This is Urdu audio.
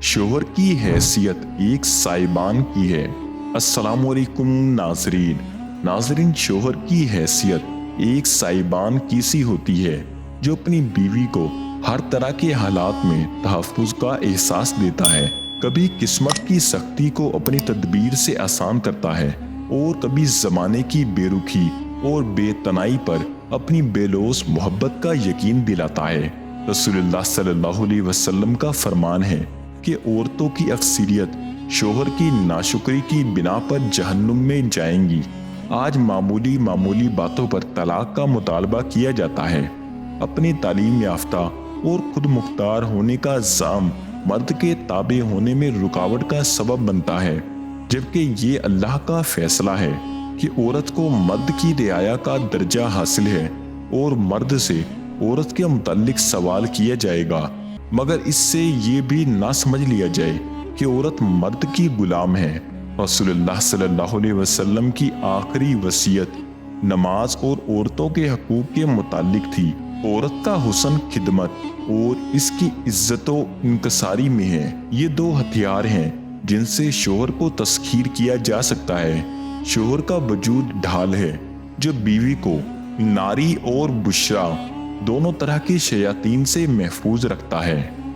شوہر کی حیثیت ایک سائبان کی ہے۔ السلام علیکم ناظرین، شوہر کی حیثیت ایک سائبان کی سی ہوتی ہے جو اپنی بیوی کو ہر طرح کے حالات میں تحفظ کا احساس دیتا ہے۔ کبھی قسمت کی سختی کو اپنی تدبیر سے آسان کرتا ہے اور کبھی زمانے کی بے رخی اور بے تنائی پر اپنی بے لوث محبت کا یقین دلاتا ہے۔ رسول اللہ صلی اللہ علیہ وسلم کا فرمان ہے کہ عورتوں کی اکثریت شوہر کی ناشکری کی بنا پر جہنم میں جائیں گی۔ آج معمولی باتوں پر طلاق کا مطالبہ کیا جاتا ہے۔ اپنی تعلیم یافتہ اور خود مختار ہونے کا زعم مرد کے تابع ہونے میں رکاوٹ کا سبب بنتا ہے، جبکہ یہ اللہ کا فیصلہ ہے کہ عورت کو مرد کی رعایا کا درجہ حاصل ہے اور مرد سے عورت کے متعلق سوال کیا جائے گا، مگر اس سے یہ بھی نہ سمجھ لیا جائے کہ عورت مرد کی غلام ہے۔ رسول اللہ صلی اللہ علیہ وسلم کی آخری وصیت نماز اور عورتوں کے حقوق کے متعلق تھی۔ عورت کا حسن خدمت اور اس کی عزت و انکساری میں ہے۔ یہ دو ہتھیار ہیں جن سے شوہر کو تسخیر کیا جا سکتا ہے۔ شوہر کا وجود ڈھال ہے جو بیوی کو ناری اور بشرا دونوں طرح کے شیاطین سے محفوظ رکھتا ہے۔